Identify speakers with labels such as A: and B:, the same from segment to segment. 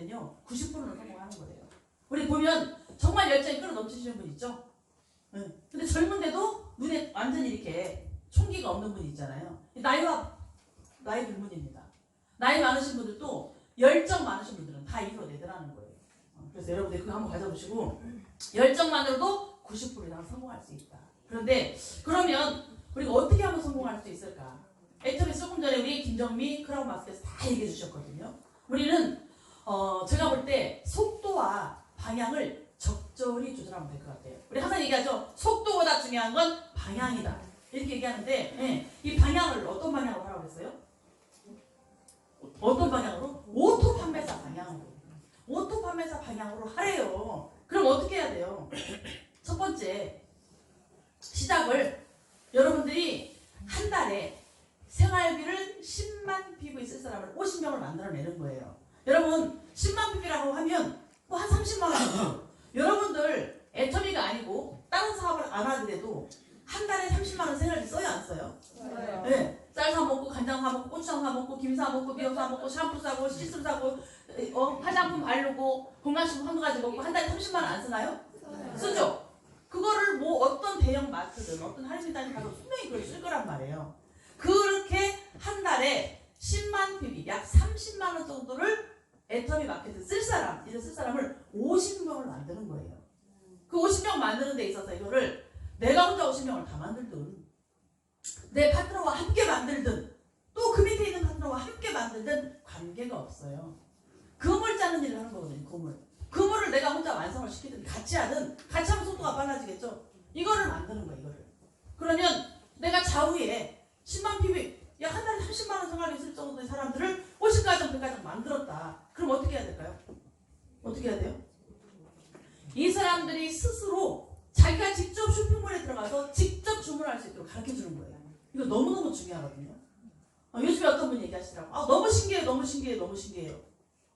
A: 때는요 90%는 성공하는 거예요. 우리 보면 정말 열정이 끌어넘치시는 분 있죠? 근데 젊은데도 눈에 완전히 이렇게 총기가 없는 분이 있잖아요. 나이 불문입니다. 나이 많으신 분들도 열정 많으신 분들은 다 이뤄내더라는 거예요. 그래서 여러분들 그거 한번 가져보시고 열정만으로도 90% 이상 성공할 수 있다. 그런데 그러면 우리가 어떻게 하면 성공할 수 있을까? 애터미 조금 전에 우리 김정미 크라운 마스터에서 다 얘기해 주셨거든요. 우리는 제가 볼 때 속도와 방향을 적절히 조절하면 될 것 같아요. 우리 항상 얘기하죠. 속도보다 중요한 건 방향이다. 이렇게 얘기하는데 이 방향을 어떤 방향으로 하라고 했어요? 어떤 방향으로? 오토 판매사 방향으로. 오토 판매사 방향으로 하래요. 그럼 어떻게 해야 돼요? 첫 번째 시작을 여러분들이 한 달에 생활비를 10만 PV 쓸 사람을 50명을 만들어내는 거예요. 여러분 10만 PV라고 하면 뭐 한 30만 원. 여러분들 애터미가 아니고 다른 사업을 안 하더라도 한 달에 30만 원 생활비 써요 안 써요? 네. 쌀 사 먹고 간장 사 먹고 고추장 사 먹고 김 사 먹고 미역 사 먹고 샴푸 사고 시술 사고 화장품 바르고 건강식품 한두 가지 먹고 한 달에 30만 원 안 쓰나요? 쓰죠? 그거를 뭐 어떤 대형 마트든 어떤 할인단지 가도 분명히 그걸 쓸 거란 말이에요. 그렇게 한 달에 10만 PV 약 30만 원 정도를 애터미 마켓에 쓸 사람을 50명을 만드는 거예요. 그 50명 만드는 데 있어서 이거를 내가 혼자 50명을 다 만들든 내 파트너와 함께 만들든 또 그 밑에 있는 파트너와 함께 만들든 관계가 없어요. 그물 짜는 일을 하는 거거든요. 그물을 내가 혼자 완성을 시키든 같이 하든 같이 하면 속도가 빨라지겠죠. 이거를 만드는 거예요. 이거를. 그러면 내가 좌우에 10만 PV 약 한 달에 30만 원 생활비 있을 정도의 사람들을 50가정 100가정 만들었다. 그럼 어떻게 해야 될까요? 어떻게 해야 돼요? 이 사람들이 스스로 자기가 직접 쇼핑몰에 들어가서 직접 주문할 수 있도록 가르쳐주는 거예요. 이거 너무너무 중요하거든요. 요즘에 어떤 분이 얘기하시더라고. 너무 신기해요.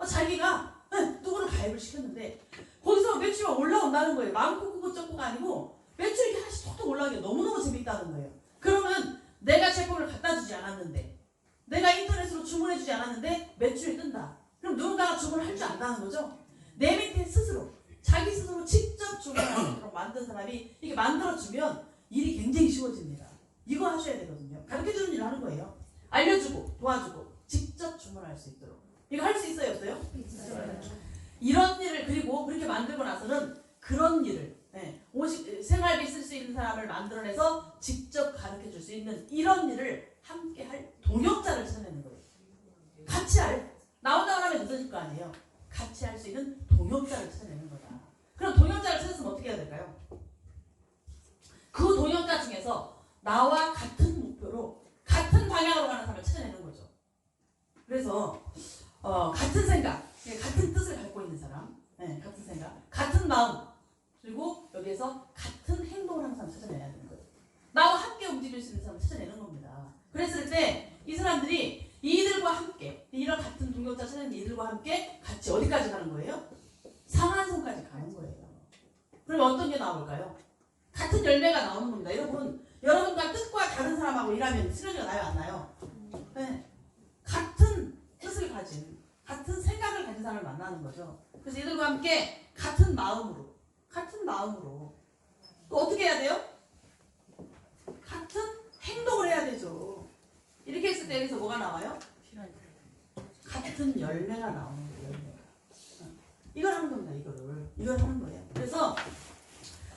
A: 자기가 누구를 가입을 시켰는데 거기서 매출이 올라온다는 거예요. 많고 크고 적고가 아니고 매출이 하나씩 톡톡 올라오는 게 너무너무 재밌다는 거예요. 그러면 내가 제품을 갖다 주지 않았는데 내가 인터넷으로 주문해 주지 않았는데 매출이 뜬다. 그럼 누군가가 주문을 할 줄 안다는 거죠. 내 밑에 자기 스스로 직접 주문할 수 있도록 만든 사람이 이게 만들어주면 일이 굉장히 쉬워집니다. 이거 하셔야 되거든요. 가르쳐주는 일을 하는 거예요. 알려주고 도와주고 직접 주문할 수 있도록. 이거 할 수 있어요? 없어요? 이런 일을 그리고 그렇게 만들고 나서는 그런 일을 생활비 쓸 수 있는 사람을 만들어내서 직접 가르쳐줄 수 있는 이런 일을 함께 할 동역자를 찾아내는 거예요. 같이 나 혼자 하면 늦어질 거 아니에요. 같이 할 수 있는 동역자를 찾아내는 거다. 그럼 동역자를 찾았으면 어떻게 해야 될까요? 그 동역자 중에서 나와 같은 목표로 같은 방향으로 가는 사람을 찾아내는 거죠. 그래서 같은 생각, 같은 뜻을 갖고 있는 사람, 같은 생각, 같은 마음, 그리고 여기에서 같은 행동을 하는 사람 찾아내야 되는 거예요. 나와 함께 움직일 수 있는 사람을 찾아내는 겁니다. 그랬을 때 이 사람들이 이들과 함께 이런 같은 동역자 찾아내는 이들과 함께 같이 어디까지 가는 거예요? 상한선까지 가는 거예요. 그럼 어떤 게 나올까요? 같은 열매가 나오는 겁니다. 여러분과 뜻과 다른 사람하고 일하면 시너지가 나요, 안 나요? 네. 같은 뜻을 가진, 같은 생각을 가진 사람을 만나는 거죠. 그래서 이들과 함께 같은 마음으로 또 어떻게 해야 돼요? 같은 행동을 해야 되죠. 이렇게 했을 때 여기서 뭐가 나와요? 같은 열매가 나오는 거예요. 열매가. 이걸 하는 겁니다. 이걸 하는 거예요. 그래서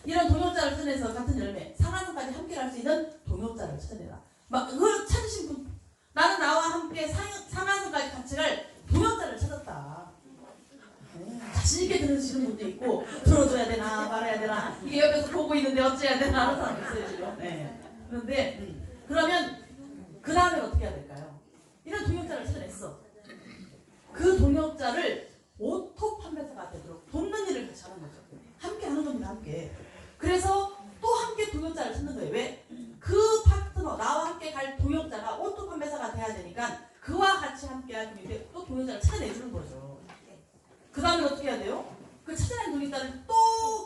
A: 이런 동역자를 찾아내서 같은 열매, 상한선까지 함께 갈 수 있는 동역자를 찾아내라. 그걸 찾으신 분, 나는 나와 함께 상한선까지 같이 갈 동역자를 찾았다. 자신있게 들으시는 분도 있고, 들어줘야 되나 말아야 되나, 이게 옆에서 보고 있는데 어찌해야 되나 하는 사람도 있어요, 지금. 그런데 그러면 그 다음에 어떻게 해야 될까요? 이런 동역자를 찾아냈어. 그 동역자를 오토 판매사가 되도록 돕는 일을 같이 하는 거죠. 함께 하는 겁니다. 함께. 그래서 또 함께 동역자를 찾는 거예요. 왜? 그 파트너, 나와 함께 갈 동역자가 오토 판매사가 돼야 되니까 그와 같이 함께 할 분인데 또 동역자를 찾아내주는 거죠. 그 다음에 어떻게 해야 돼요? 그 찾아낸 동역자를 또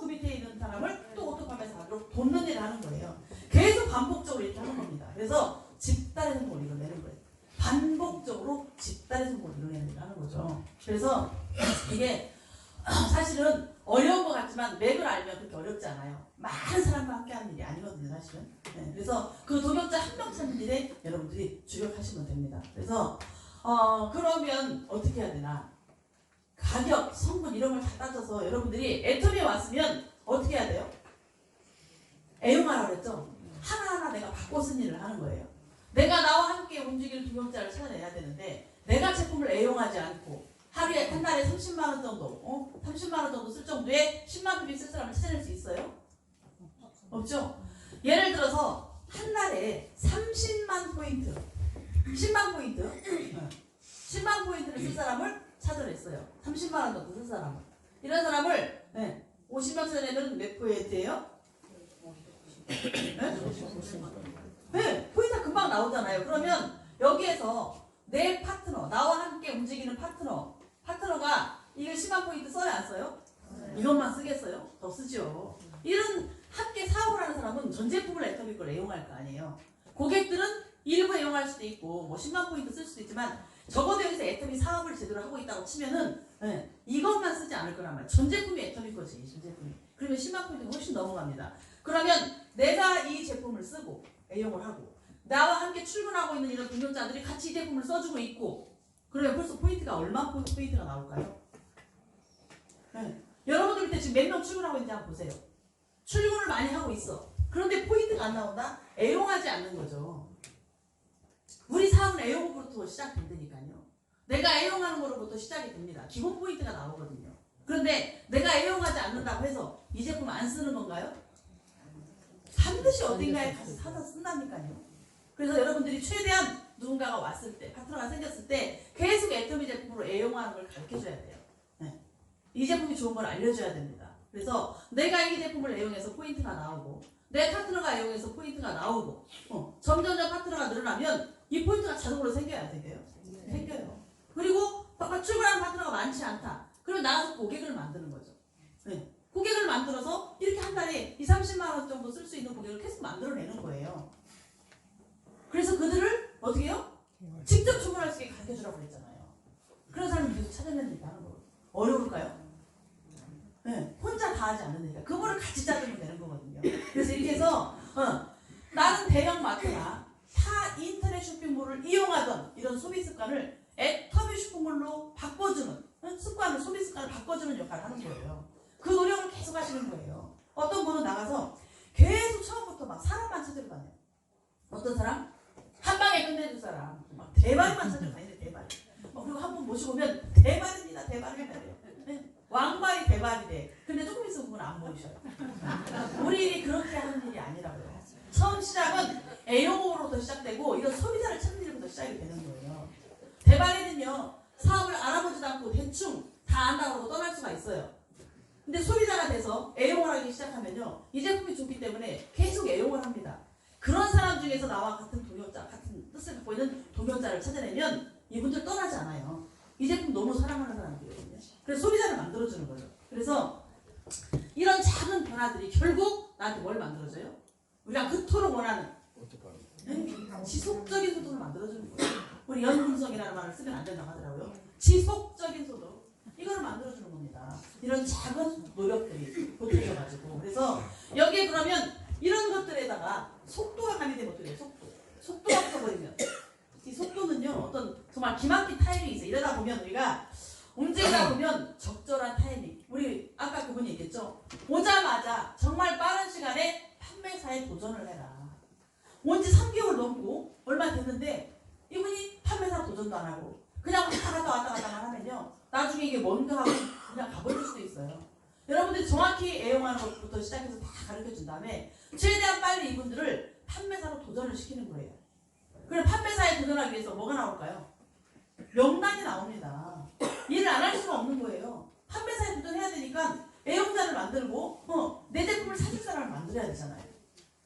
A: 그 밑에 있는 사람을 또 오토 판매사가 되도록 돕는 일을 하는 거예요. 계속 반복적으로 이렇게 하는 겁니다. 그래서 집단의 행동을 이뤄내는 거예요. 반복적으로 집단의 성공을 이뤄내야 된다는 거죠. 그래서 이게 사실은 어려운 것 같지만 맥을 알면 그렇게 어렵지 않아요. 많은 사람과 함께 하는 일이 아니거든요, 사실은. 네, 그래서 그 동역자 한 명 찾는 일에 여러분들이 주력하시면 됩니다. 그래서 그러면 어떻게 해야 되나? 가격, 성분 이런 걸 다 따져서 여러분들이 애터미에 왔으면 어떻게 해야 돼요? 애용하라고 그랬죠? 하나하나 내가 바꿔 쓴 일을 하는 거예요. 내가 나와 함께 움직일 동역자를 찾아내야 되는데 내가 제품을 애용하지 않고 하루에 한 달에 30만 원 정도, 30만 원 정도 쓸 정도의 10만 PB 쓸 사람을 찾아낼 수 있어요? 없죠? 예를 들어서 한 달에 30만 포인트, 10만 포인트, 10만 포인트를 쓸 사람을 찾아냈어요. 30만 원 정도 쓸 사람을. 이런 사람을 50명 찾아내면 몇 포인트예요? 네, 포인트가 금방 나오잖아요. 그러면 여기에서 내 파트너, 나와 함께 움직이는 파트너가 이걸 10만 포인트 써야 안 써요? 이것만 쓰겠어요? 더 쓰죠. 이런 함께 사업을 하는 사람은 전 제품을 애터미 걸 애용할 거 아니에요. 고객들은 일부 애용할 수도 있고 뭐 10만 포인트 쓸 수도 있지만 적어도 여기서 애터미 사업을 제대로 하고 있다고 치면은 이것만 쓰지 않을 거란 말이에요. 전 제품이 애터미 거지, 전 제품이. 그러면 10만 포인트가 훨씬 넘어갑니다. 그러면 내가 이 제품을 쓰고 애용을 하고 나와 함께 출근하고 있는 이런 동역자들이 같이 이 제품을 써주고 있고 그러면 벌써 포인트가 얼마 포인트가 나올까요? 여러분들 밑에 지금 몇 명 출근하고 있는지 한번 보세요. 출근을 많이 하고 있어. 그런데 포인트가 안 나온다? 애용하지 않는 거죠. 우리 사업은 애용으로부터 시작된다니까요. 내가 애용하는 거로부터 시작이 됩니다. 기본 포인트가 나오거든요. 그런데 내가 애용하지 않는다고 해서 이 제품 안 쓰는 건가요? 반드시 어딘가에 가서 사서 쓴다니까요. 그래서 여러분들이 최대한 누군가가 왔을 때, 파트너가 생겼을 때 계속 애터미 제품으로 애용하는 걸 가르쳐줘야 돼요. 이 제품이 좋은 걸 알려줘야 됩니다. 그래서 내가 이 제품을 애용해서 포인트가 나오고 내 파트너가 애용해서 포인트가 나오고 점점점 파트너가 늘어나면 이 포인트가 자동으로 생겨야 생겨요. 생겨요. 그리고 출근하는 파트너가 많지 않다. 그러면 나가서 고객을 만드는 거죠. 고객을 만들어서 이렇게 한 달에 30만 원 정도 쓸 수 있는 고객을 계속 만들어내는 거예요. 그래서 그들을 어떻게 해요? 직접 주문할 수 있게 가르쳐주라고 그랬잖아요. 그런 사람을 계속 찾아내는 일 하는 거 어려울까요? 혼자 다 하지 않는 그 부분을 같이 짜주면 되는 거거든요. 그래서 이렇게 해서 나는 대형 마트나 타 인터넷 쇼핑몰을 이용하던 이런 소비 습관을 애터미 쇼핑몰로 바꿔주는 소비 습관을 바꿔주는 역할을 하는 거예요. 그 노력을 계속 하시는 거예요. 어떤 분은 나가서 계속 처음부터 막 사람만 찾으러 다녀요. 어떤 사람? 한 방에 끝내줄 사람. 막 대발만 찾으러 다니는데 대발. 그리고 한 분 모시고 오면 대발입니다. 대발입니다. 왕발이 대발이래. 근데 조금 있으면 그건 안 보이셔요. 우리 일이 그렇게 하는 일이 아니라고요. 처음 시작은 애용으로부터 시작되고 이런 소비자를 찾는 일부터 시작이 되는 거예요. 대발에는요. 사업을 알아보지도 않고 대충 다 안다고 하고 떠날 수가 있어요. 근데 소비자가 돼서 애용을 하기 시작하면요. 이 제품이 좋기 때문에 계속 애용을 합니다. 그런 사람 중에서 나와 같은 동역자, 같은 뜻을 갖고 있는 동역자를 찾아내면 이분들 떠나지 않아요. 이 제품 너무 사랑하는 사람들이거든요. 그래서 소비자를 만들어주는 거예요. 그래서 이런 작은 변화들이 결국 나한테 뭘 만들어줘요? 우리가 그토록 원하는 지속적인 소득을 만들어주는 거예요. 우리 연금성이라는 말을 쓰면 안 된다고 하더라고요. 지속적인 소득. 이거를 만들어주는 겁니다. 이런 작은 노력들이 보태져가지고. 그래서 여기에 그러면 이런 것들에다가 속도가 가미되면 어떻게 돼요? 속도가 붙어버리면. 이 속도는요, 어떤 정말 기막힌 타이밍이 있어요. 이러다 보면 우리가 움직이다 보면 적절한 타이밍. 우리 아까 그분이 얘기했죠. 오자마자 정말 빠른 시간에 판매사에 도전을 해라. 온 지 3개월 넘고 얼마 됐는데 이분이 판매사 도전도 안 하고 그냥 왔다 갔다만 하면요. 나중에 이게 뭔가 하고 그냥 가버릴 수도 있어요. 여러분들이 정확히 애용하는 것부터 시작해서 다 가르쳐준 다음에 최대한 빨리 이분들을 판매사로 도전을 시키는 거예요. 그럼 판매사에 도전하기 위해서 뭐가 나올까요? 명단이 나옵니다. 일을 안 할 수가 없는 거예요. 판매사에 도전해야 되니까 애용자를 만들고 내 제품을 사줄 사람을 만들어야 되잖아요.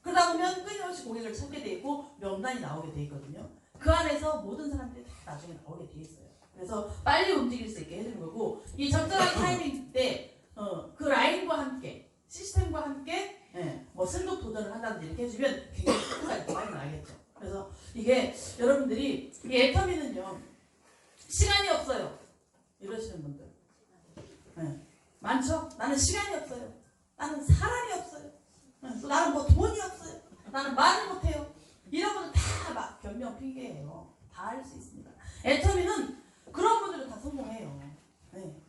A: 그러다 보면 끊임없이 고객을 찾게 돼 있고 명단이 나오게 돼 있거든요. 그 안에서 모든 사람들이 다 나중에 나오게 돼 있어요. 그래서 빨리 움직일 수 있게 해주는 거고 이 적절한 타이밍 때 그 라인과 함께 시스템과 함께 뭐 승급 도전을 한다든지 이렇게 해주면 굉장히 속도가 많이 나겠죠. 그래서 이게 여러분들이 이 애터미는 분들. 네. 많죠? 나는 시간이 없어요. 나는 사람이 없어요. 네. 또 나는 뭐 돈이 없어요. 나는 말을 못해요. 이런 분들 다 막 변명 핑계예요. 다 할 수 있습니다. 애터미는 그런 분들은 다 성공해요. 네.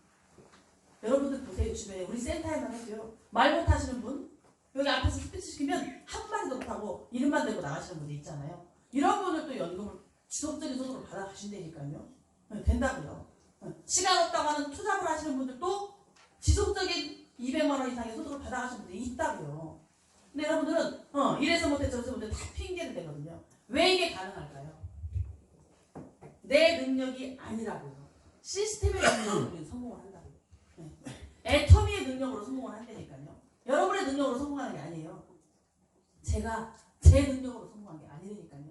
A: 여러분들 보세요. 주변에 우리 센터에만 해도요. 말 못하시는 분 여기 앞에서 스피치 시키면 한마디도 못하고 이름만 대고 나가시는 분들 있잖아요. 이런 분들도 연금을 지속적인 소득을 받아가신다니까요. 네, 된다고요. 네. 시간 없다고 하는 투잡을 하시는 분들도 지속적인 200만 원 이상의 소득을 받아가시는 분들이 있다고요. 근데 여러분들은 이래서 못해 저래서 못해 다 핑계를 대거든요. 왜 이게 가능할까요? 내 능력이 아니라고요. 시스템의 능력으로 우리는 성공을 한다고요. 네. 애터미의 능력으로 성공을 한다니까요. 여러분의 능력으로 성공하는 게 아니에요. 제가 제 능력으로 성공한 게 아니니까요.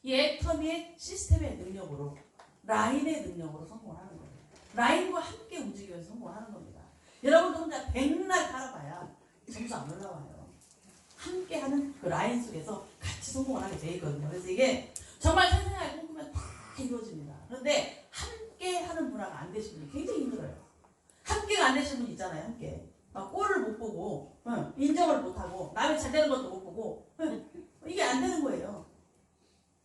A: 이 애터미의 시스템의 능력으로 라인의 능력으로 성공을 하는 거예요. 라인과 함께 움직이면서 성공을 하는 겁니다. 여러분도 혼자 백날 살아봐야 점수 안 올라와요. 함께 하는 그 라인 속에서 같이 성공을 하게 돼 있거든요. 그래서 이게 정말 생생하게 꿈꾸면 다 이루어집니다. 그런데 함께 하는 문화가 안 되시는 분이 굉장히 힘들어요. 함께가 안 되시는 분 있잖아요. 함께. 막 꼴을 못 보고 인정을 못 하고 남이 잘 되는 것도 못 보고 이게 안 되는 거예요.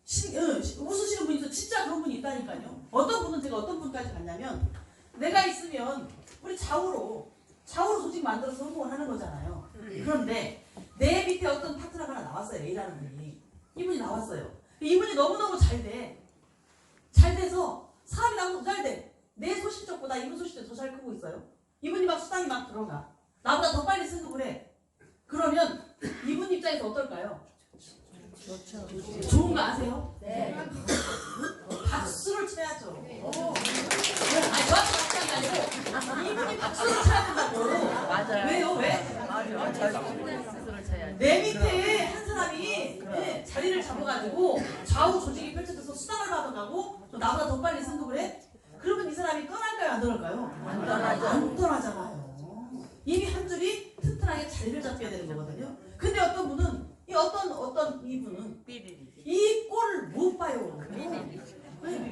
A: 웃으시는 분이 있어. 진짜 그런 분이 있다니까요. 어떤 분은 제가 어떤 분까지 봤냐면 내가 있으면 우리 좌우로 조직 만들어서 성공을 하는 거잖아요. 그런데 내 밑에 어떤 파트너가 하나 나왔어요. A라는 분이. 이분이 나왔어요. 이분이 너무너무 잘 돼. 잘 돼서 사람이 나보다 잘 돼. 내 소실적보다 이분 소실적 더 잘 크고 있어요. 이분이 막 수당이 막 들어가. 나보다 더 빨리 승급을 해. 그러면 이분 입장에서 어떨까요?
B: 좋죠.
A: 좋은 거 아세요?
B: 네.
A: 박수를 쳐야죠. 아니 저한테 박수한 게 아니고 이분이 박수를 쳐야 된다고.
B: 맞아요.
A: 왜요? 왜?
B: 맞아요. 스스로 쳐야지.
A: 내 밑에 한 사람이 자리를 잡아가지고 좌우 조직이 펼쳐져서 수당을 받아가고 또 나보다 더 빨리 승급을 해? 그러면 이 사람이 떠날까요? 안 떠날까요?
B: 안 떠나죠.
A: 안 떠나잖아요. 이미 한 줄이 튼튼하게 자리를 잡혀야 되는 거거든요. 근데 어떤 분은 어떤 이분은 이 꼴을 못 봐요.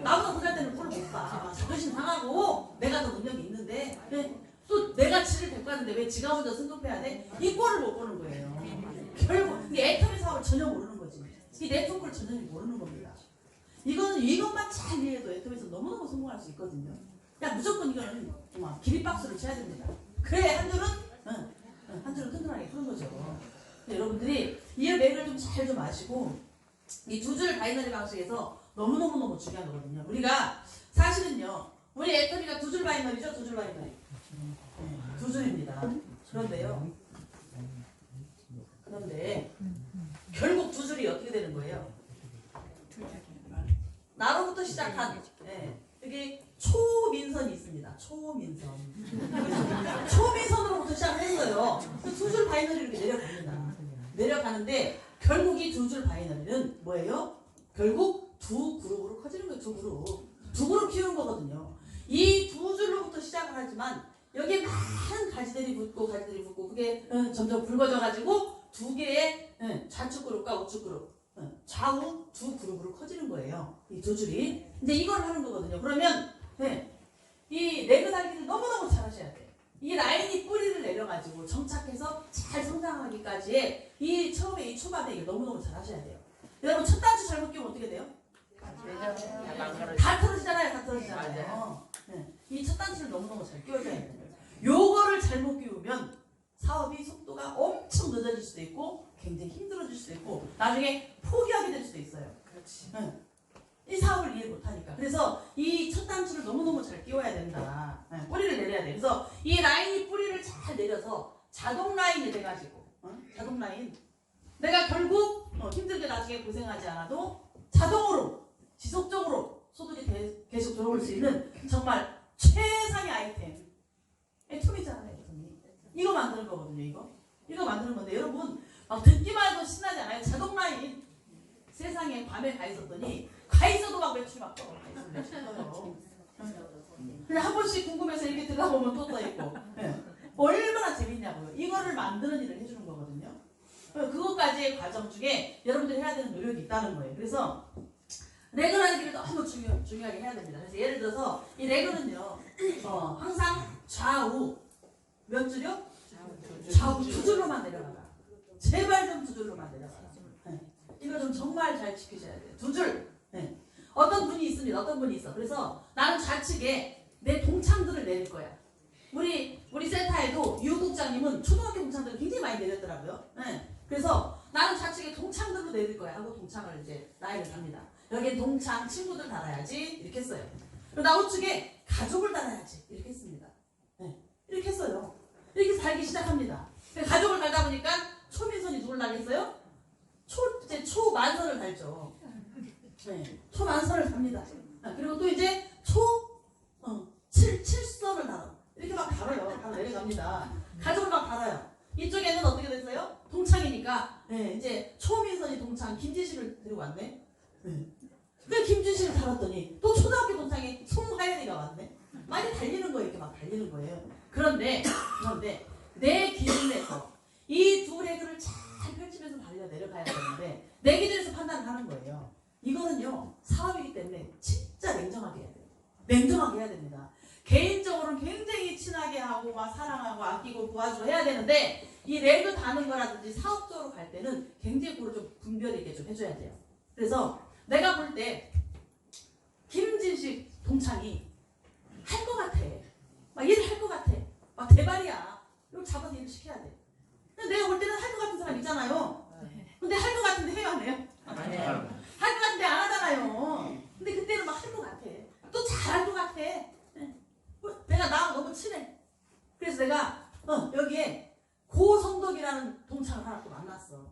A: 나보다 더 잘 때는 꼴을 못 봐. 자존심 상하고 내가 더 능력이 있는데 또 내가 지를 데리고 가는데 왜 지가 먼저 승급해야 돼? 이 꼴을 못 보는 거예요. 결국 이게 애터미 사업을 전혀 모르는 거지. 이 네트워크를 전혀 모르는 겁니다. 이것만 잘 이해해도 애터미에서 너무너무 성공할 수 있거든요. 그냥 무조건 이거는 기립박수를 쳐야 됩니다. 그래 한 줄은 튼튼하게 푸는 거죠. 여러분들이 이 맥을 좀 잘 좀 아시고 이 두 줄 바이너리 방식에서 너무너무 중요한 거거든요. 우리가 사실은요 우리 애터미가 두 줄 바이너리죠. 두 줄 바이너리. 두 줄입니다. 그런데 결국 두 줄이 어떻게 되는 거예요? 나로부터 시작한 여기 초민선이 있습니다. 초민선으로부터 시작을 했어요. 두 줄 바이너리 이렇게 내려갑니다. 내려가는데 결국 이 두 줄 바이너리는 뭐예요? 결국 두 그룹으로 커지는 거예요. 두 그룹 키우는 거거든요. 이 두 줄로부터 시작을 하지만 여기에 많은 가지들이 붙고 그게 점점 굵어져 가지고 두 개의 좌측 그룹과 우측 그룹 좌우 두 그룹으로 커지는 거예요. 이 두 줄이. 근데 이걸 하는 거거든요. 그러면 이 레그 달기를 너무너무 잘 하셔야 돼요. 이 라인이 뿌리를 내려가지고 정착해서 잘 성장하기까지의 이 초반에 이거 너무너무 잘 하셔야 돼요. 여러분 첫 단추 잘못 끼우면 어떻게 돼요? 다 떨어지잖아요. 이 첫 단추를 너무너무 잘 끼워줘야 돼요. 요거를 잘못 끼우면 사업이 속도가 엄청 늦어질 수도 있고 굉장히 힘들어질 수도 있고 나중에 포기하게 될 수도 있어요. 그렇지. 이 사업을 이해 못하니까. 그래서 이 첫 단추를 너무너무 잘 끼워야 된다. 뿌리를 내려야 돼. 그래서 이 라인이 뿌리를 잘 내려서 자동 라인이 돼가지고 자동 라인 내가 결국 힘들게 나중에 고생하지 않아도 자동으로 지속적으로 소득이 계속 들어올 수 있는 정말 최상의 아이템 애터미잖아요. 이거 만드는 거거든요. 이거 만드는 건데 여러분 막 듣기만 해도 신나지 않아요? 자동 라인 세상에 밤에 가 있어도 막 매출이 막 떠요. 그냥 한 번씩 궁금해서 이렇게 들어가보면 또 떠있고 얼마나 재밌냐고요. 이거를 만드는 일을 해주는 거거든요. 그것까지의 과정 중에 여러분들이 해야 되는 노력이 있다는 거예요. 그래서 레그라는 길을 너무 중요하게 해야 됩니다. 그래서 예를 들어서 이 레그는요, 항상 좌우 몇 줄요? 좌우 두 줄로만 내려가라. 제발 좀 두 줄로만 내려가라. 네. 이거 좀 정말 잘 지키셔야 돼요. 두 줄. 네. 어떤 분이 있습니다. 어떤 분이 있어. 그래서 나는 좌측에 내 동창들을 내릴 거야. 우리 센터에도 유 국장님은 초등학교 동창들을 굉장히 많이 내렸더라고요. 네. 그래서 나는 좌측에 동창들로 내릴 거야 하고 동창을 이제 라인을 답니다. 여기에 동창 친구들 달아야지 이렇게 했어요. 그리고 나 우측에 가족을 달아야지 이렇게 했습니다. 네. 이렇게 했어요. 이렇게 달기 시작합니다. 가족을 달다 보니까 초민선이 누굴 달겠어요? 초만선을 달죠. 네. 초만선을 답니다. 그리고 또 이제 칠선을 달아. 이렇게 막 달아요. 다 내려갑니다. 가족을 막 달아요. 이쪽에는 어떻게 됐어요? 동창이니까 네, 이제 초민선이 동창 김지식을 데리고 왔네. 네. 그 김지식을 달았더니 또 초등학교 동창이 송하연이가 왔네. 많이 달리는 거예요. 이렇게 막 달리는 거예요. 그런데 내 기준에서 이 두 레그를 잘 펼치면서 달려 내려가야 되는데 내 기준에서 판단을 하는 거예요. 이거는요 사업이기 때문에 진짜 냉정하게 해야 돼요. 냉정하게 해야 됩니다. 개인적으로는 굉장히 친하게 하고 막 사랑하고 아끼고 도와주고 해야 되는데 이 레그 다는 거라든지 사업적으로 갈 때는 굉장히 그걸 좀 분별 있게 좀 해줘야 돼요. 그래서 내가 볼 때 김진식 동창이 할 것 같아. 막 일을 할 것 같아. 막 대발이야. 이걸 잡아서 일을 시켜야 돼. 근데 내가 볼 때는 할 것 같은 사람 있잖아요. 근데 할 것 같은데 해요 안 해요?
B: 안 해요.
A: 할 것 같은데 안 하잖아요. 근데 그때는 막 할 것 같아. 또 잘할 것 같아. 내가 나하고 너무 친해. 그래서 내가 여기에 고성덕이라는 동창을 하나 또 만났어.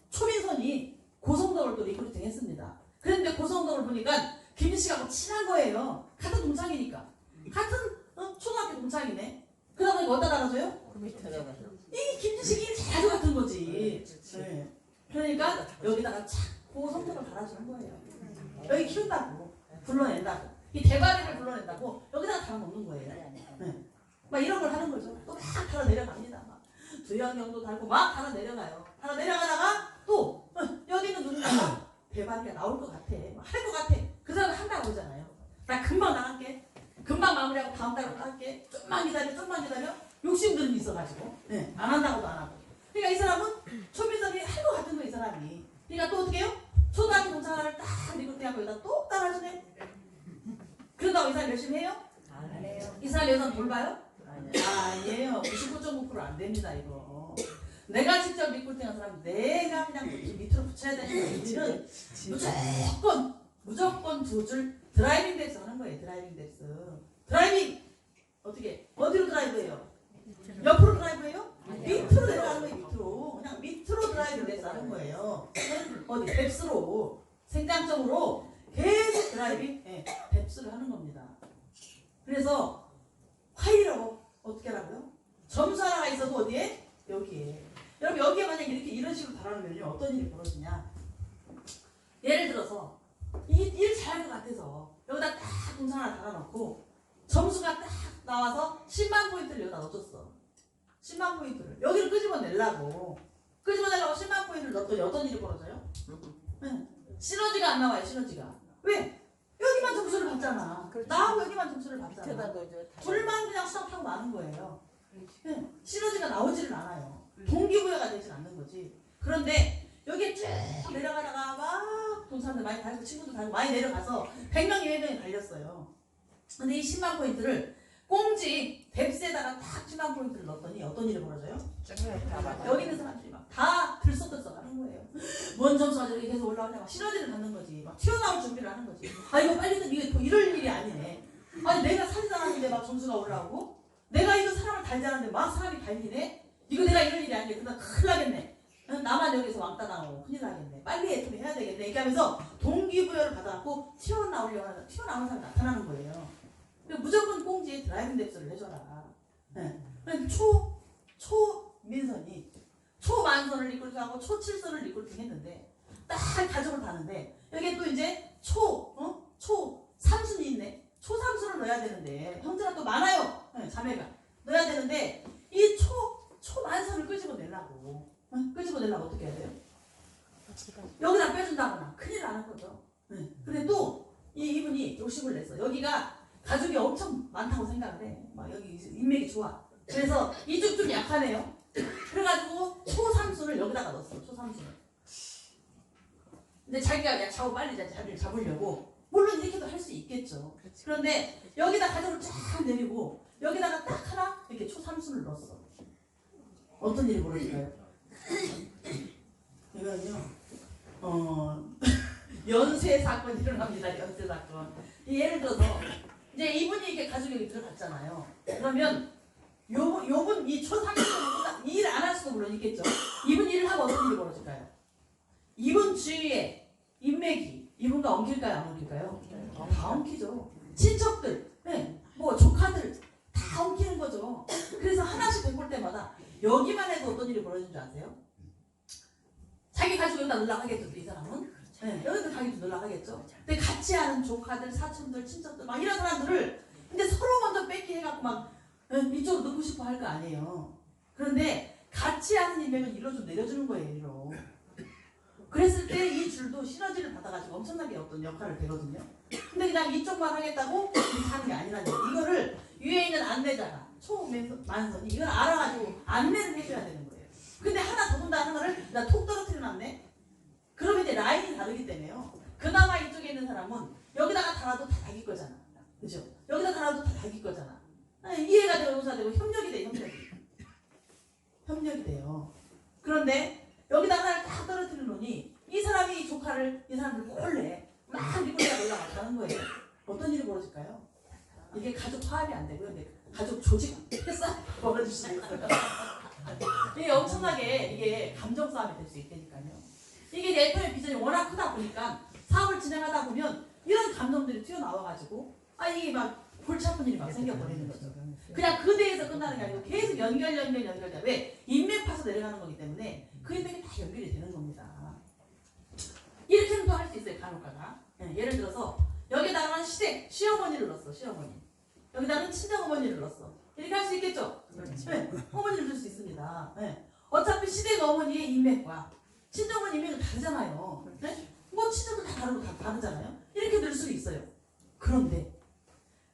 A: 초민선이 고성덕을 또 리크루팅 했습니다. 그런데 고성덕을 보니까 김씨하고 친한 거예요. 같은 동창이니까. 같은 초등학교 동창이네. 그러다 보니까 어디다 달아줘요?
B: 그 밑에다가.
A: 이 김지식이 자주 같은 거지. 네. 그러니까 여기다가 착 고성적을 달아주는 거예요. 여기 키운다고 불러낸다고 이 대가리를 불러낸다고 여기다가 달아놓는 거예요. 네. 막 이런 걸 하는 거죠. 또 막 달아 내려갑니다. 막 두영경도 달고 막 달아 내려가요. 달아 내려가다가 또 여기는 누군가가 대가리가 나올 것 같아. 할 것 같아. 그 사람은 한다고 그러잖아요. 나 금방 나갈게. 금방 마무리하고 다음 달로 할게. 좀만 기다려. 욕심들은 있어가지고 안 한다고도 안 하고. 그러니까 이 사람은 초민선이 할 것 같은 거 이 사람이. 그러니까 또 어떻게 해요? 초등학교 동창회를 딱 리크루팅하고 여기다 또 따라주네. 그런다고 이 사람 열심히 해요?
B: 안 해요.
A: 이 사람 여기서 뭘 봐요?
B: 아니요.
A: 아니에요. 99.9% 안 됩니다 이거. 내가 직접 리크루팅한 사람 내가 그냥 밑으로 붙여야 되는 일은 무조건 두 줄 드라이빙 덱스 하는 거예요. 드라이빙 덱스. 드라이빙 어떻게 어디로 드라이브해요? 옆으로 드라이브해요? 밑으로 내려가는 거예요. 밑으로 그냥 밑으로 드라이빙 덱스 하는 거예요. 어디 뎁스로 생장점으로 계속 드라이빙 뎁스를 하는 겁니다. 그래서 화이라고 어떻게 하라고요? 점수 하나가 있어도 어디에? 여기에. 여러분 여기에 만약 이렇게 이런 식으로 달아놓으면 어떤 일이 벌어지냐? 예를 들어서 일 잘할 것 같아서 여기다 딱 동상 하나 달아놓고 점수가 딱 나와서 10만 포인트를 여기다 넣어줬어. 10만 포인트를 여기를 끄집어내려고 10만 포인트를 넣었더니 어떤 일이 벌어져요? 시너지가 안 나와요. 시너지가. 왜? 여기만 점수를 받잖아. 나하고 여기만 점수를 받잖아.
B: 밑에다 넣어줘.
A: 둘만 그냥 수학 타고 마는 거예요. 시너지가 나오지를 않아요. 동기부여가 되질 않는 거지. 그런데 여기에 쭉 내려가다가 막 동사람들 많이 달고 친구들 달고 많이 내려가서 100명, 200명이 달렸어요. 근데 이 10만 포인트를 꽁지 뎁스에다가 딱 10만 포인트를 넣었더니 어떤 일이 벌어져요? 여기 있는 사람들이 막 다 들썩들썩 하는 거예요. 뭔 점수가 저렇게 계속 올라오냐 막 시너지를 갖는 거지. 막 튀어나올 준비를 하는 거지. 아 이거 빨리 좀 이게 이럴 일이 아니네. 아니 내가 사진하는데 막 점수가 올라오고 내가 이거 사람을 달자는데 막 사람이 달리네. 이거 내가 이럴 일이 아니네. 그러다 큰일 나겠네. 나만 여기서 왕따 당하고 큰일 나겠네. 빨리 해야 되겠네. 이렇게 하면서 동기부여를 받아갖고 튀어나오는 사람이 나타나는 거예요. 무조건 꽁지에 드라이빙 뎁스를 해줘라. 초민선이 초만선을 리크루팅하고 초칠선을 리크루팅했는데 딱 가족을 다는데 여기에 또 이제 초삼순이 있네. 초삼순을 넣어야 되는데 형제가 또 많아요. 자매가 넣어야 되는데 이 초만선을 끄집어내려고 어떻게 해야 돼요? 여기다 빼준다거나 큰일 나는 거죠. 근데 또 여기가 가족이 엄청 많다고 생각을 해. 막 여기 인맥이 좋아. 그래서 이쪽 좀 약하네요. 그래가지고 초삼순을 여기다가 넣었어. 초삼순을. 근데 자기가 야 자고 빨리 자리를 잡으려고 물론 이렇게도 할 수 있겠죠. 그런데 여기다 가족을 쫙 내리고 여기다가 딱 하나 이렇게 초삼순을 넣었어. 어떤 일이 벌어질까요? 이거는요. 연쇄 사건이 일어납니다. 연쇄 사건. 예를 들어서 이제 이분이 이렇게 가족에게 들어갔잖아요. 그러면 요분 이 초삼순은 일 안 할 수도 물론 있겠죠. 이분 일을 하고 어떤 일이 벌어질까요? 이분 주위에 인맥이 이분과 엉킬까요? 안 엉킬까요? 다 엉키죠. 친척들, 네, 뭐 조카들 다 엉키는 거죠. 그래서 하나씩 데리고 때마다 여기만 해도 어떤 일이 벌어지는 줄 아세요? 자기 가족 여기다 놀러가겠죠. 이 사람은 네, 여기도 가기도 놀러가겠죠. 근데 같이 하는 조카들, 사촌들, 친척들 막 이런 사람들을 근데 서로 먼저 뺏기 해갖고 막 이쪽으로 넣고 싶어 할 거 아니에요. 그런데 같이 하는 인맥은 일로 좀 내려주는 거예요. 일로. 그랬을 때 이 줄도 시너지를 받아가지고 엄청나게 어떤 역할을 되거든요. 근데 그냥 이쪽만 하겠다고 이렇게 하는 게 아니라는 거예요. 이거를 위에 있는 안내자가 초만선이 이걸 알아가지고 안내를 해줘야 되는 거예요. 근데 하나 더군다나 하는 거를 나 톡 떨어뜨려놨네? 그러면 이제 라인이 다르기 때문에요. 그나마 이쪽에 있는 사람은 여기다가 달아도 다 자기 거잖아. 그죠? 여기다 달아도 다 자기 거잖아. 이해가 되고 용서가 되고 협력이 돼, 협력이 돼요. 그런데 여기다 하나를 딱 떨어뜨려 놓으니 이 사람이 이 조카를 이 사람들 몰래 막 리본에다 올라갔다는 거예요. 어떤 일이 벌어질까요? 이게 가족 화합이 안 되고요. 가족 조직 회사 벌어질 수 있어요. 이게 엄청나게 이게 감정 싸움이 될 수 있다니까요. 이게 네트워크 비전이 워낙 크다 보니까 사업을 진행하다 보면 이런 감정들이 튀어나와가지고 이게 막 골치 아픈 일이 막 생겨버리는 거죠. 그냥 그 대에서 끝나는 게 아니고 계속 연결돼. 왜? 인맥 파서 내려가는 거기 때문에 그 인맥이 다 연결이 되는 겁니다. 이렇게는 또 할 수 있어요. 간혹가다. 예를 들어서 여기다가는 시어머니를 넣었어. 시어머니. 여기다가는 친정어머니를 넣었어. 이렇게 할 수 있겠죠? 네. 어머니를 넣을 수 있습니다. 네. 어차피 시댁 어머니의 인맥과 친정어머니 인맥은 다르잖아요. 네? 뭐 친정도 다 다르고 다 다르잖아요. 이렇게 넣을 수 있어요. 그런데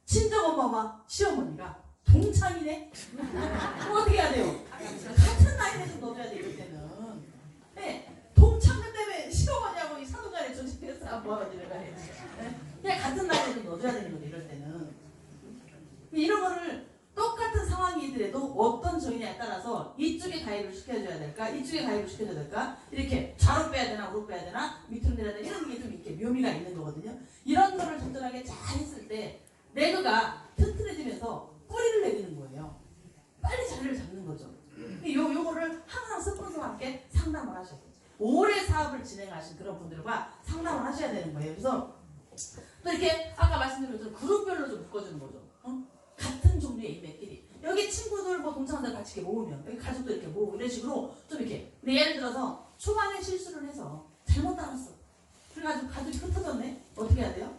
A: 친정엄마와 시어머니가 동창이네? 그럼 어떻게 해야 돼요? 같은 나이에 좀 넣어줘야 돼, 이럴 때는. 네, 동창들 때문에 시어머니하고 이 사돈간에 조직해서 뭐하러 이래가 해. 그냥 같은 나이에 좀 넣어줘야 되는 거죠, 이럴 때는. 이런 거를 똑같은 상황이더라도 어떤 조인에 따라서 이쪽에 가입을 시켜줘야 될까? 이쪽에 가입을 시켜줘야 될까? 이렇게 좌로 빼야 되나, 우로 빼야 되나? 밑으로 내려야 되나? 이런 게 좀 이렇게 묘미가 있는 거거든요. 이런 거를 적절하게 잘 했을 때 내그가 튼튼해지면서 뿌리를 내리는 거예요. 빨리 자리를 잡는 거죠. 요거를 항상 스폰서와 함께 상담을 하셔야 돼요. 오래 사업을 진행하신 그런 분들과 상담을 하셔야 되는 거예요. 그래서 또 이렇게 아까 말씀드린 것처럼 그룹별로 좀 묶어주는 거죠. 같은 종류의 인맥끼리. 여기 친구들, 뭐 동창들 같이 이렇게 모으면, 여기 가족도 이렇게 모으고, 이런 식으로 좀 이렇게. 근데 예를 들어서 초반에 실수를 해서 잘못 따랐어. 그래가지고 가족이 흩어졌네? 어떻게 해야 돼요?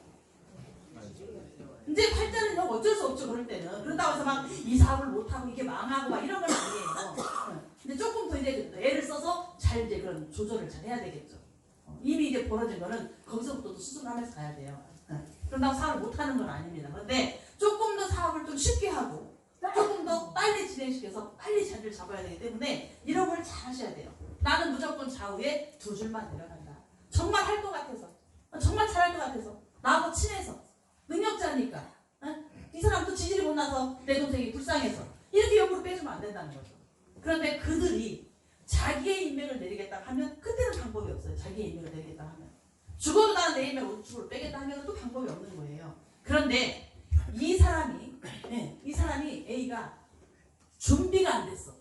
A: 이제 팔자는 형 어쩔 수 없죠, 그럴 때는. 그런다고 해서 막 이 사업을 못하고 이게 망하고 막 이런 건 아니에요. 근데 조금 더 이제 애를 써서 잘 이제 그런 조절을 잘 해야 되겠죠. 이미 이제 벌어진 거는 거기서부터 수습하면서 가야 돼요. 그런다고 사업을 못하는 건 아닙니다. 그런데 조금 더 사업을 좀 쉽게 하고 조금 더 빨리 진행시켜서 빨리 자리를 잡아야 되기 때문에 이런 걸 잘 하셔야 돼요. 나는 무조건 좌우에 두 줄만 내려간다. 정말 할 것 같아서, 정말 잘할 것 같아서, 나하고 친해서, 능력자니까, 이 사람도 지질이 못나서 내 동생이 불쌍해서 이렇게 옆으로 빼주면 안 된다는 거죠. 그런데 그들이 자기의 인맥을 내리겠다 하면 그때는 방법이 없어요. 자기의 인맥을 내리겠다 하면. 죽어도 나는 내 인맥 우측으로 빼겠다 하면 또 방법이 없는 거예요. 그런데 이 사람이 A가 준비가 안 됐어.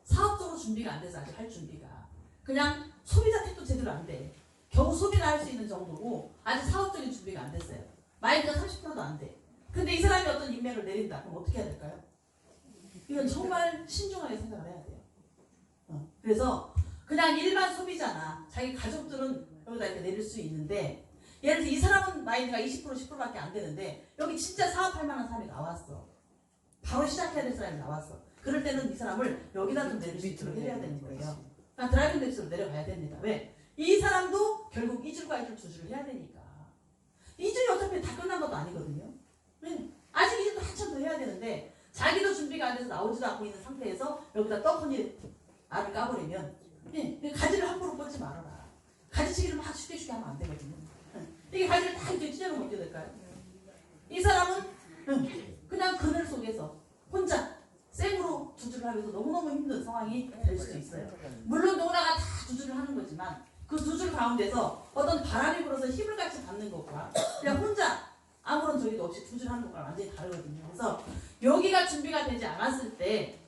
A: 사업적으로 준비가 안 돼서 아직 할 준비가. 그냥 소비자 택도 제대로 안 돼. 겨우 소비나 할 수 있는 정도고 아직 사업적인 준비가 안 됐어요. 마인드가 30%도 안 돼. 근데 이 사람이 어떤 인맥을 내린다. 그럼 어떻게 해야 될까요? 이건 정말 신중하게 생각을 해야 돼요. 그래서 그냥 일반 소비자나 자기 가족들은 여기다 이렇게 내릴 수 있는데 예를 들어 이 사람은 마인드가 20% 10%밖에 안 되는데 여기 진짜 사업할 만한 사람이 나왔어. 바로 시작해야 될 사람이 나왔어. 그럴 때는 이 사람을 여기다 좀 내릴 수 있도록 해야 되는 거예요. 그러니까 드라이빙 덱스로 내려가야 됩니다. 왜? 이 사람도 결국 이 줄과 이 줄 두 줄을 해야 되니까. 이 줄이 어차피 다 끝난 것도 아니거든요. 한참 더 해야 되는데 자기도 준비가 안 돼서 나오지도 않고 있는 상태에서 여기다 떡하니 알을 까버리면 가지를 함부로 뻗지 말아라. 가지치기를 막 쉽게 하면 안 되거든요. 이게 가지를 다 이렇게 찢어놓으면 어떻게 될까요? 이 사람은 그냥 그늘 속에서 혼자 생으로 주주를 하면서 너무너무 힘든 상황이 될 수도 있어요. 물론 누구나가 다 주주를 하는 거지만 그 주주 가운데서 어떤 바람이 불어서 힘을 같이 받는 것과 그냥 혼자 아무런 저기도 없이 주주를 하는 것과 완전히 다르거든요. 그래서 여기가 준비가 되지 않았을 때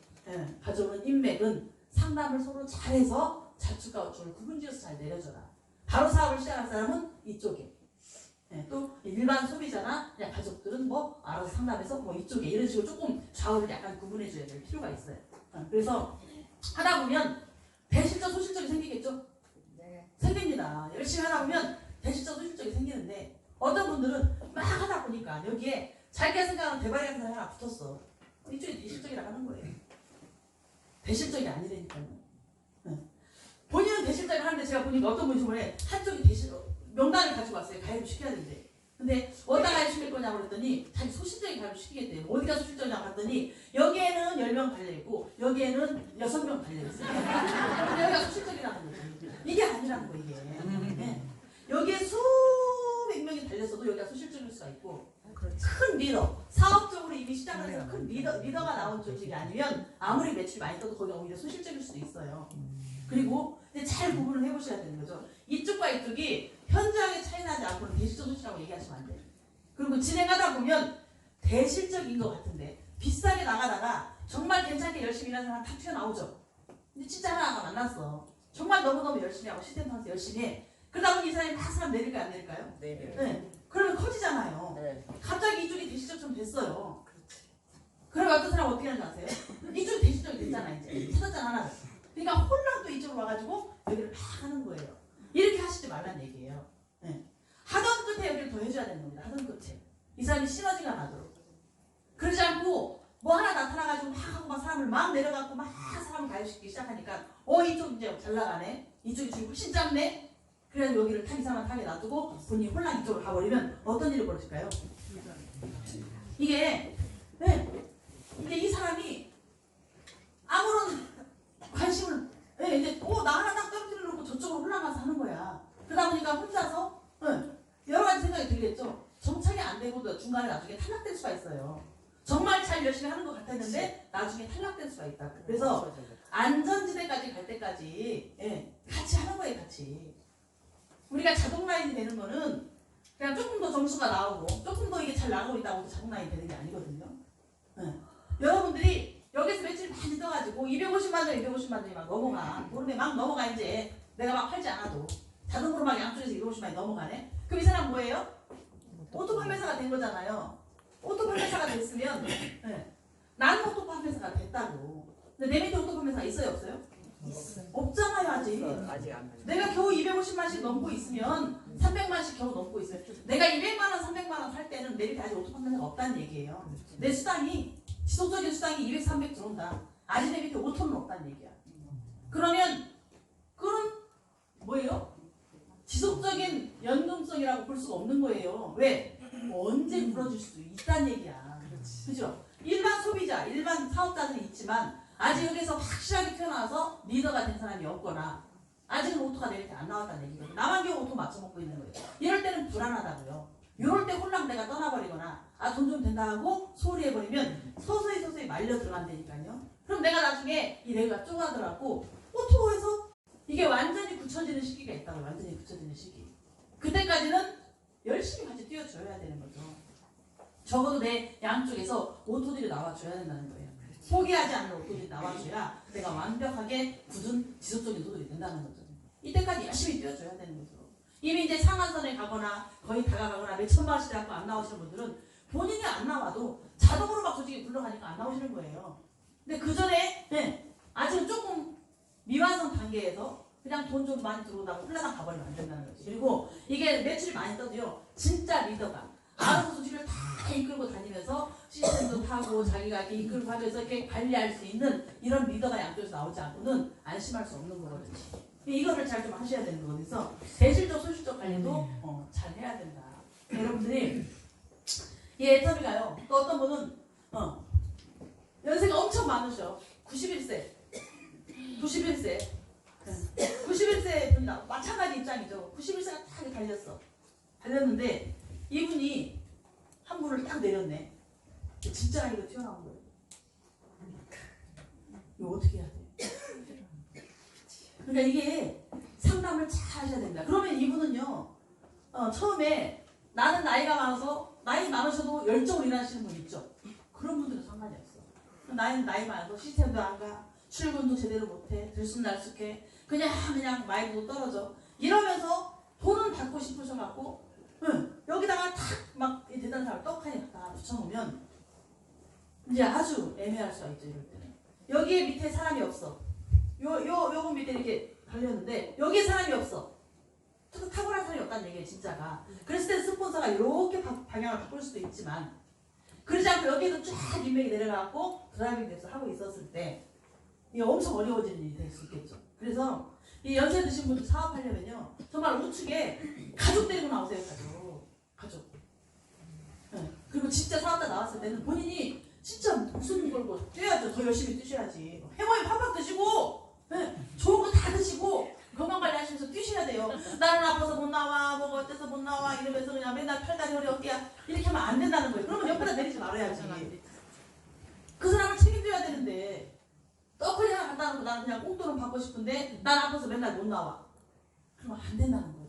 A: 가져오는 인맥은 상담을 서로 잘해서 자축과 우측을 구분지어서 잘 내려줘라. 바로 사업을 시작할 사람은 이쪽에, 또 일반 소비자나 그냥 가족들은 뭐 알아서 상담해서 뭐 이쪽에 이런 식으로 조금 좌우를 약간 구분해줘야 될 필요가 있어요. 그래서 하다 보면 대실적 소실적이 생기겠죠?
B: 네.
A: 생깁니다. 열심히 하다 보면 대실적 소실적이 생기는데 어떤 분들은 막 하다 보니까 여기에 자기가 생각하는 대박이 같은 사람이 하나 붙었어. 이쪽이 대실적이라고 하는 거예요. 대실적이 아니라니까요. 본인은 대실적을 하는데 제가 보니까 어떤 분이 저번에 한쪽이 명단을 가지고 왔어요. 가입을 시켜야 되는데. 근데 어디다 가입시킬 거냐고 그랬더니 자기 소실적인 가입을 시키겠대요. 어디가 소실적이냐고 했더니 여기에는 10명 달려있고 여기에는 6명 달려있어요. 근데 여기가 소실적이라는 거죠. 이게 아니라는 거 이게. 여기에 수백 명이 달렸어도 여기가 소실적일 수가 있고 큰 리더, 사업적으로 이미 시작을 해서 큰 리더가 나온 조직이 아니면 아무리 매출이 많이 떠도 거기가 오히려 소실적일 수도 있어요. 그리고 이제 잘 구분을 해보셔야 되는 거죠. 이쪽과 이쪽이 현저하게 차이 나지 않고는 대실적 소실이라고 얘기하시면 안 돼요. 그리고 진행하다 보면 대실적인 것 같은데 비싸게 나가다가 정말 괜찮게 열심히 일하는 사람 다 튀어나오죠. 근데 진짜 하나가 만났어. 정말 너무너무 열심히 하고 시스템 상에서 열심히 해. 그러다 보니 이 사람이 막 사람 내릴까요 안 내릴까요? 네. 그러면 커지잖아요.
B: 네.
A: 갑자기 이쪽이 대실적처럼 됐어요. 그러면 어떤 사람 어떻게 하는지 아세요? 이쪽이 대실적이 됐잖아 이제. 찾았잖아 하나. 그러니까 홀랑 또 이쪽으로 와가지고 여기를 막 하는 거예요. 이렇게 하시지 말라는 얘기예요. 하던 끝에 여기를 더 해줘야 되는 겁니다. 하던 끝에. 이 사람이 시너지가 나도록. 그러지 않고 뭐 하나 나타나가지고 막 하고 막 사람을 막 내려가고 막 사람을 가입시키기 시작하니까 이쪽 이제 잘 나가네. 이쪽이 지금 훨씬 짧네. 그래서 여기를 이 사람을 타게 놔두고 본인이 홀랑 이쪽으로 가버리면 어떤 일이 벌어질까요? 이게 이 사람이 아무런 관심을 이제 나 하나 딱 떨어뜨려 놓고 저쪽으로 올라가서 하는 거야. 그러다 보니까 혼자서 여러 가지 생각이 들겠죠. 정착이 안 되고도 중간에 나중에 탈락될 수가 있어요. 정말 잘 열심히 하는 것 같았는데 나중에 탈락될 수가 있다. 그래서 안전지대까지 갈 때까지 같이 하는 거예요. 같이. 우리가 자동 라인이 되는 거는 그냥 조금 더 점수가 나오고 조금 더 이게 잘 나가고 있다고 자동 라인이 되는 게 아니거든요. 여러분들이 여기서 며칠 많이 떠가지고 250만 원, 250만 원이 막 넘어가. 모르네 막 넘어가 이제. 내가 막 팔지 않아도 자동으로 막 양쪽에서 250만 원이 넘어가네. 그럼 이 사람 뭐예요? 오토 판매사가 된 거잖아요. 오토 판매사가 됐으면 나는 오토 판매사가 됐다고. 근데 내 밑에 오토 판매사가 있어요, 없어요? 없잖아요, 아직.
B: 아직 안
A: 내가 겨우 250만씩 넘고 있으면 300만씩 겨우 넘고 있어요. 내가 200만 원, 300만 원 살 때는 내 밑에 아직 오토 판매사가 없다는 얘기예요. 내 수당이 지속적인 수당이 200, 300 들어온다. 아직 내 밑에 5톤은 없다는 얘기야. 그러면 그럼 뭐예요? 지속적인 연금성이라고 볼 수가 없는 거예요. 왜? 언제 풀어줄 수도 있다는 얘기야. 그죠? 일반 소비자, 일반 사업자들이 있지만 아직 여기서 확실하게 튀어나와서 리더가 된 사람이 없거나 아직은 오토가 내 밑에 안 나왔다는 얘기거든요. 나만 겨우 오토 맞춰먹고 있는 거예요. 이럴 때는 불안하다고요. 이럴 때 홀랑 내가 떠나버리거나 돈 좀 된다 하고 소홀히 해버리면 서서히 말려 들어간다니까요. 그럼 내가 나중에 이 레그가 쪼가더라고 오토에서 이게 완전히 굳혀지는 시기가 있다고. 완전히 굳혀지는 시기. 그때까지는 열심히 같이 뛰어줘야 되는 거죠. 적어도 내 양쪽에서 오토들이 나와줘야 된다는 거예요. 포기하지 않는 오토들이 나와줘야 내가 완벽하게 굳은 지속적인 도둑이 된다는 거죠. 이때까지 열심히 뛰어줘야 되는 거죠. 이미 이제 상한선에 가거나 거의 다가가거나 몇 천만 원씩 갖고 안 나오시는 분들은 본인이 안 나와도 자동으로 막 조직이 굴러가니까 안 나오시는 거예요. 근데 그 전에 아직은 조금 미완성 단계에서 그냥 돈 좀 많이 들어오다가 홀라당 가버리면 안 된다는 거지. 그리고 이게 매출이 많이 떠도요. 진짜 리더가 알아서 조직을 다 이끌고 다니면서 시스템도 타고 자기가 이렇게 이끌고 하면서 이렇게 관리할 수 있는 이런 리더가 양쪽에서 나오지 않고는 안심할 수 없는 거거든요. 이거를 잘 좀 하셔야 되는 거거든요. 대실적 소실적 관리도 잘 해야 된다. 여러분들이 이 애터미가요. 또 어떤 분은 연세가 엄청 많으셔. 91세. 91세. 91세 분이 마찬가지 입장이죠. 91세가 딱 달렸어. 달렸는데 이분이 한 분을 딱 내렸네. 진짜 나이가 튀어나온 거예요. 이거 어떻게 해야 돼? 그러니까 이게 상담을 잘 하셔야 됩니다. 그러면 이분은요, 처음에 나는 나이가 많아서, 나이 많으셔도 열정을 일하시는 분 있죠? 그런 분들은 상관이 없어. 나이는 나이 많아서 시스템도 안 가, 출근도 제대로 못해, 들쑥날쑥해, 그냥 마인드도 떨어져. 이러면서 돈은 받고 싶으셔갖고, 여기다가 탁막 대단한 사람을 떡하니 갖다가 붙여놓으면 이제 아주 애매할 수가 있죠, 이럴 때는. 여기에 밑에 사람이 없어. 요분 밑에 이렇게 달렸는데 여기에 사람이 없어. 탁월한 사람이 없다는 얘기예요, 진짜가. 그랬을 때 스폰서가 이렇게 방향을 바꿀 수도 있지만 그러지 않고 여기에도 쫙 인맥이 내려가고 드라이빙 돼서 하고 있었을 때 이게 엄청 어려워지는 일이 될 수 있겠죠. 그래서 이 연세 드신 분들 사업하려면요, 정말 우측에 가족 데리고 나오세요. 가족. 네. 그리고 진짜 사업자 나왔을 때는 본인이 진짜 목숨 걸고 뛰어야죠. 더 열심히 뛰셔야지. 해모임 팍팍 드시고, 좋은 거 다 드시고 건강관리 하시면서 뛰셔야 돼요. 나는 아파서 못 나와, 뭐가 어때서 못 나와 이러면서 그냥 맨날 팔다리 허리 어깨야 이렇게 하면 안 된다는 거예요. 그러면 옆에다 내리지 말아야지. 그 사람을 책임져야 되는데 떡거리 하나 갖다 놓고 나는 그냥 꽁돈은 받고 싶은데 난 아파서 맨날 못 나와. 그러면 안 된다는 거예요.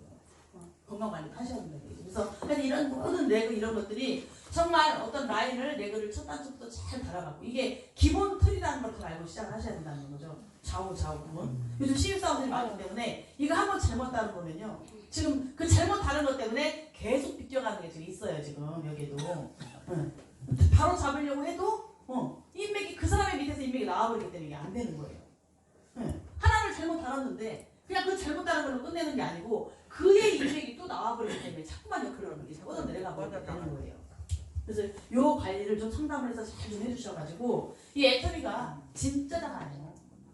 A: 건강관리 하셔야 된다는 거예요. 그래서 이런 모든 레그 이런 것들이 정말 어떤 라인을 레그를 첫 단추부터 잘 달아갖고 이게 기본 틀이라는 걸 알고 시작을 하셔야 된다는 거죠. 좌우 구분. 요즘 신입사원들이 많기 때문에 이거 한번 잘못 다른 거면요, 지금 그 잘못 다른 것 때문에 계속 비껴가는 게 지금 있어요. 지금 여기에도 바로 잡으려고 해도 인맥이 그 사람의 밑에서 인맥이 나와버리기 때문에 이게 안 되는 거예요. 하나를 잘못 다뤘는데 그냥 그 잘못 다른 걸로 끝내는 게 아니고 그의 인맥이 또 나와버리기 때문에 자꾸만 역할을 이렇게 뻗어 내려가 버리게 되는 거예요. 그래서 요 관리를 좀 상담을 해서 잘 좀 해주셔가지고 이 애터미가 진짜잖아요.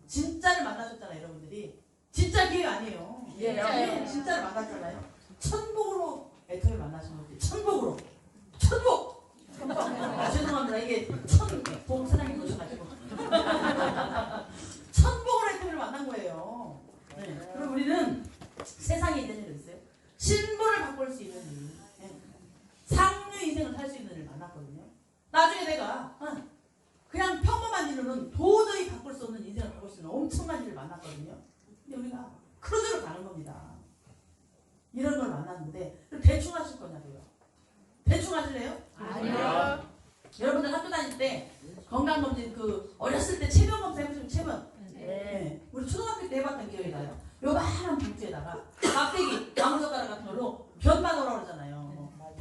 A: 진짜를 만나셨잖아요, 여러분들이. 진짜 기회 아니에요. 예, 진짜를 만났잖아요. 천복으로 애터미를 만나신 거지. 천복으로. 천복! 죄송합니다. 이게 천복 사장님 오셔가지고. 천복으로 애터미를 만난 거예요. 네. 그리고 우리는 세상에 있는 일이 있어요. 신분을 바꿀 수 있는 일. 상류 인생을 살 수 있는 일을 만났거든요. 나중에 내가 그냥 평범한 일로는 도저히 바꿀 수 없는 인생을 바꿀 수 있는 엄청난 일을 만났거든요. 근데 우리가 크루즈를 가는 겁니다. 이런 걸 만났는데 대충 하실 거냐고요? 대충 하실래요?
B: 아니요.
A: 여러분들 학교 다닐 때 건강검진 어렸을 때 체면 검사 해보시면 체면. 네. 우리 초등학교 때 해봤던 기억이 나요. 요만한 봉투에다가 막대기, 나무젓가락 같은 걸로 변만 오라고 그러잖아요.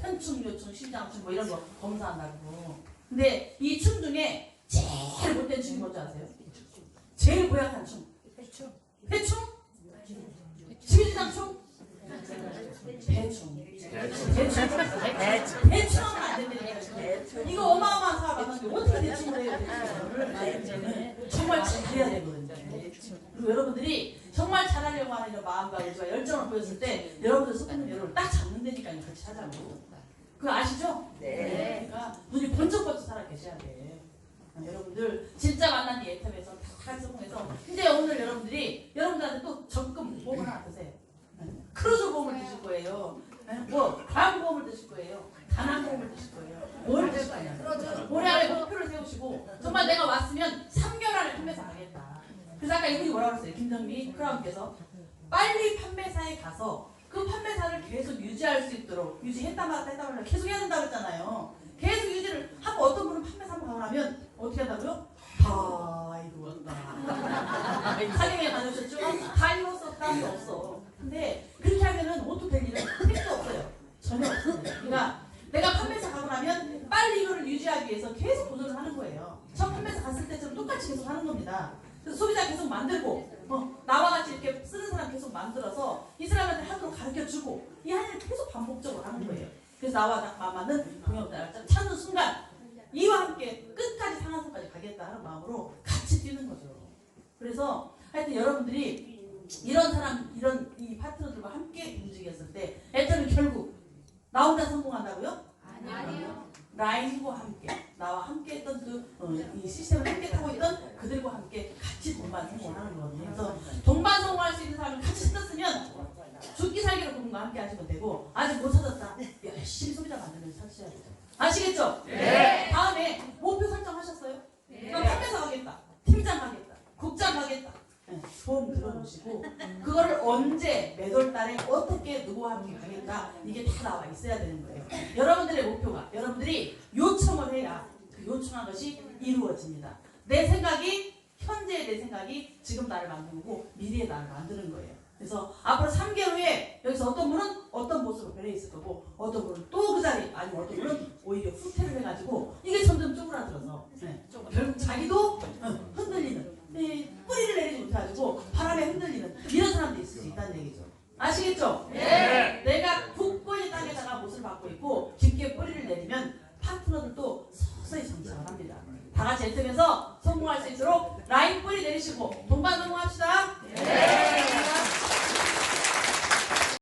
A: 편충, 요충, 심장충 뭐 이런 거 검사한다고. 근데 이 충 중에 제일 못된 충이 뭔지 아세요? 제일 고약한 충. 회충? 십이지장충? 대충. 대충하면 안 된다니까요. 이거 어마어마한 사업 받았는데 어떻게 대충을 해요? 대충을. 정말 잘해야 되거든요. 그리고 여러분들이 정말 잘하려고 하는 이런 마음과 열정을 보였을 때 여러분들 속에는 여러분을 딱 잡는 데니까요. 같이 하자고. 그거 아시죠?
B: 네.
A: 그러니까 눈이 번쩍번쩍 살아 계셔야 돼. 여러분들 진짜 만난 이 애텀에서 다 성공해서 이제 오늘 여러분들한테 또 적금 보험을 하나 드세요. 크루즈 보험을 드실 거예요. 뭐 과학보험을 드실 거예요. 가난보험을 드실 거예요. 뭘 드실 거냐? 올해 안에 목표를 세우시고 정말 내가 왔으면 3개월 안에 판매사 가겠다. 그래서 아까 이분이 뭐라고 했어요? 김정미 크라운께서 빨리 판매사에 가서 그 판매사를 계속 유지할 수 있도록 유지했다 말았다 계속 해야 된다고 했잖아요. 계속 유지를 하고 어떤 분은 판매사 한번 가고 나면 어떻게 한다고요? 다 이루었다. 사경에 다녀오셨죠? 다 이루었었다. 게 없어. 근데 그렇게 하면은 어떻게 될 일은 택도 없어요. 전혀 없어요. 그러니까 내가 판매사 가고 나면 빨리 이거를 유지하기 위해서 계속 도전을 하는 거예요. 첫 판매사 갔을 때처럼 똑같이 계속 하는 겁니다. 그래서 소비자 계속 만들고 나와 같이 이렇게 쓰는 사람 계속 만들어서 이 사람한테 하도록 가르쳐주고 이 한 일을 계속 반복적으로 하는 거예요. 그래서 나와 맞는 동역자를 찾는 순간 이와 함께 끝까지 상한선까지 가겠다 하는 마음으로 같이 뛰는 거죠. 그래서 하여튼 여러분들이 이런 이 파트너들과 함께 움직였을 때 애터는 결국 나 혼자 성공한다고요?
B: 아니요.
A: 라인과 함께 나와 함께 했던 이 시스템을 함께 타고 있던 그들과 함께 같이 동반 성공하는 거거든요. 그래서 동반 성공할 수 있는 사람을 같이 찾았으면 죽기 살기로 그분과 함께 하시면 되고, 아직 못 찾았다. 열심히 소비자 만들면서 찾으셔야 돼요. 아시겠죠?
B: 네.
A: 다음에 목표 설정하셨어요?
B: 네.
A: 나 판매사 하겠다. 팀장 하겠다. 국장 하겠다. 소음 들어보시고 그거를 언제 몇 월 달에 어떻게 누구와 함께 가겠다, 이게 다 나와 있어야 되는 거예요. 여러분들의 목표가 여러분들이 요청을 해야 그 요청한 것이 이루어집니다. 내 생각이, 현재의 내 생각이 지금 나를 만드는 거고 미래의 나를 만드는 거예요. 그래서 앞으로 3개월 후에 여기서 어떤 분은 어떤 모습으로 변해 있을 거고, 어떤 분은 또 그 자리, 아니면 어떤 분은 오히려 후퇴를 해가지고 이게 점점 쪼그라들어서 결국 자기도 흔들리는, 뿌리를 내리지 못해가지고 바람에 흔들리는 이런 사람도 있을 수 있다는 얘기죠. 아시겠죠?
B: 네.
A: 내가 굳건히 땅에다가 못을 박고 있고 깊게 뿌리를 내리면 파트너들도 서서히 정착을 합니다. 다 같이 애쓰면서 성공할 수 있도록 라인 뿌리 내리시고